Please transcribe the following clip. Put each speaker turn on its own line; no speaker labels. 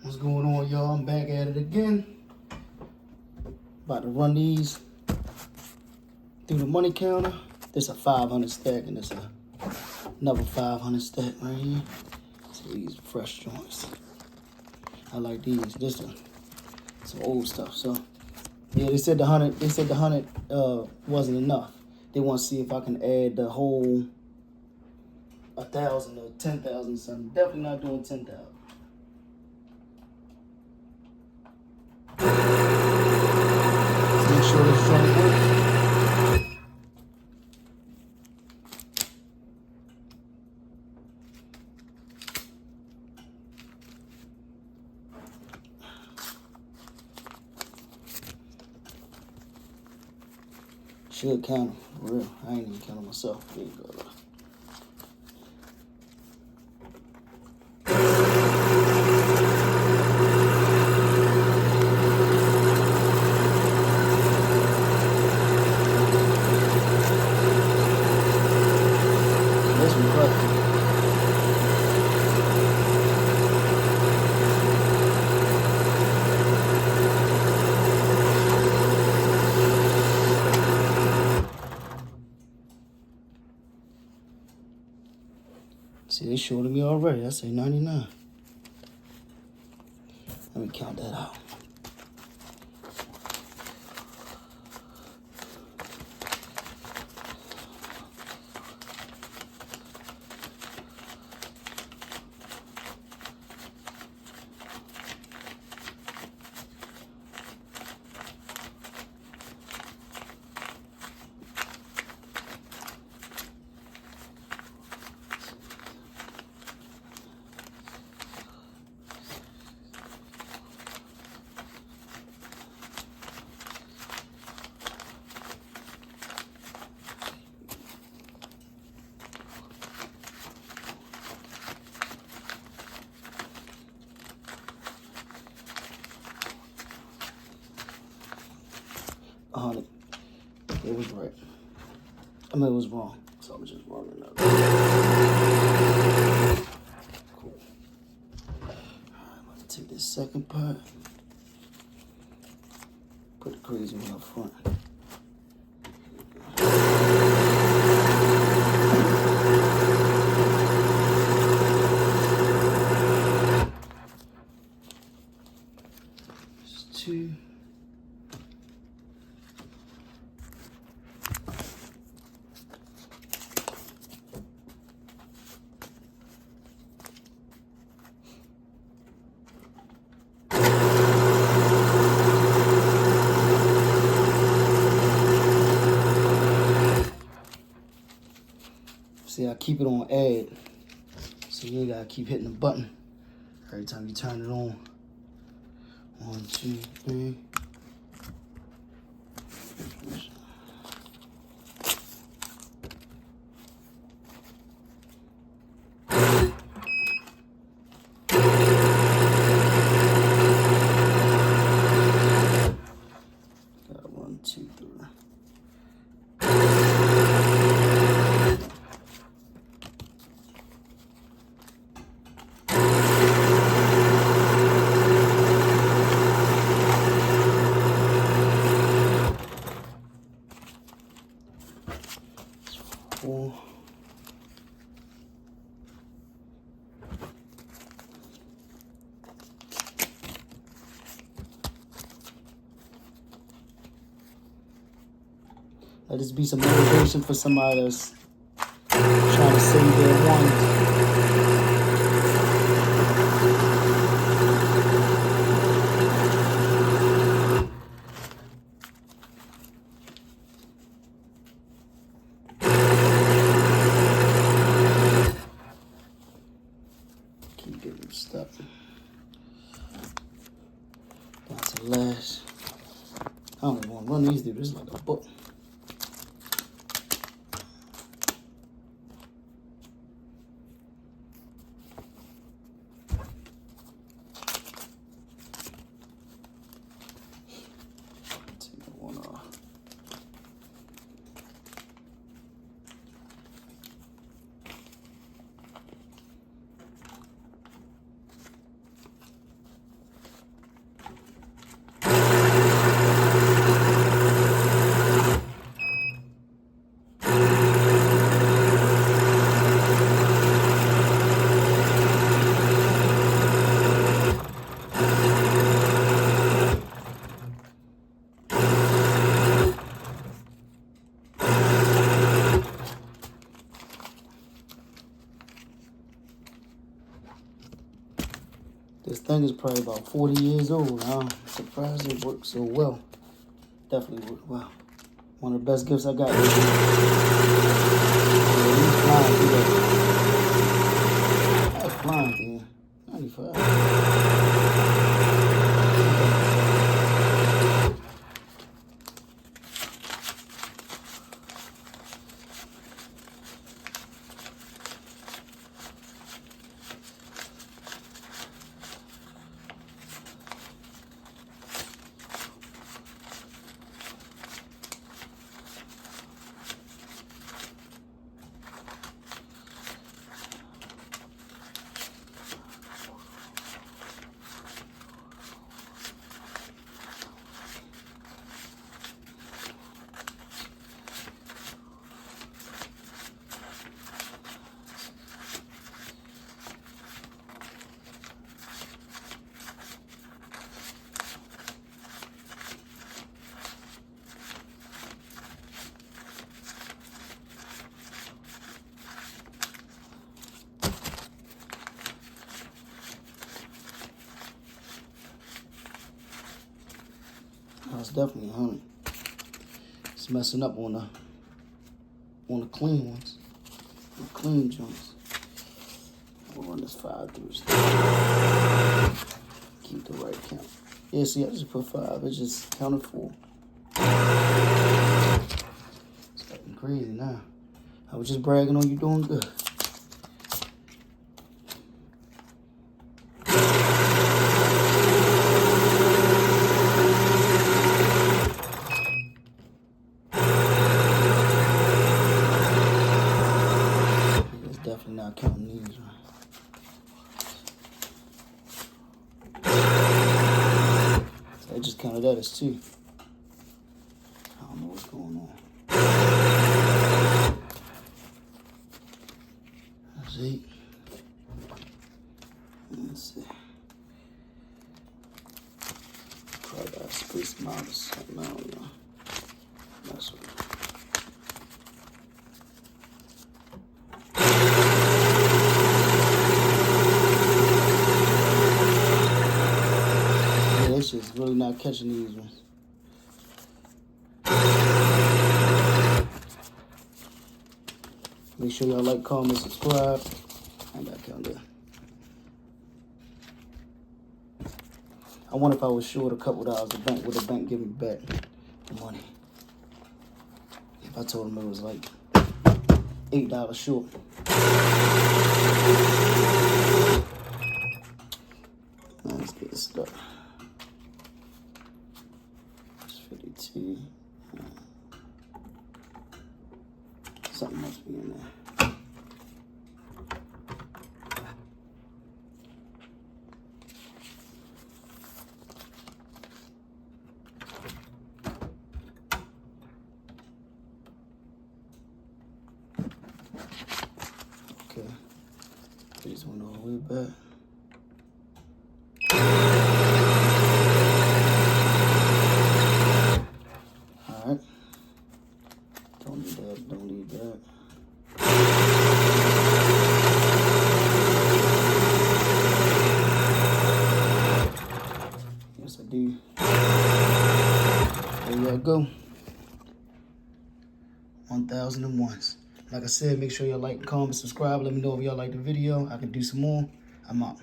What's going on, y'all? I'm back at it again. About to run these through the money counter. This a 500 stack and this another 500 stack right here. So these fresh joints. I like these. This is some old stuff. So yeah, they said the 100. They said the 100 wasn't enough. They want to see if I can add the whole 1,000 or 10,000 something. Definitely not doing 10,000. Make sure this joint works. Should count them, for real. I ain't even counting myself. There you go. This one correct. See, they showed me already. I say 99. Let me count that out. It was right. I mean, it was wrong. So I'm just rolling up. Cool. Alright, I'm going to take this second part. Put the crazy one up front. Just two. See, I keep it on add, so you gotta keep hitting the button every time you turn it on. 1, 2, 3. Got 1, 2, 3. Let this be some motivation for somebody that's trying to save their ones. Keep getting them stuck. Down to the last. I don't even want to run these dudes. This is like a book. This thing is probably about 40 years old. I'm surprised it works so well. Definitely worked well. One of the best gifts I got. He's flying through that. That's flying through 95. That's definitely 100. It's messing up on the clean ones, the clean joints. We'll run this 5 through. Keep the right count. Yeah, see, I just put 5. It just counted 4. It's getting crazy now. I was just bragging on you doing good. Definitely not counting these, right? So I just counted that as 2. I don't know what's going on. That's 8. Let's see. Probably gotta space them out or something. I don't know. That's what. This is really not catching these ones. Make sure y'all like, comment, subscribe. I ain't got to count that. I wonder if I was short a couple dollars, the bank would the bank give me back the money? If I told them it was like $8 short. Now let's get this stuff. 52. Something must be in there. Okay. These went all the way back. Don't need that, don't need that. Yes, I do. There y'all go. 1001s. Like I said, make sure y'all like, comment, subscribe. Let me know if y'all like the video. I can do some more. I'm out.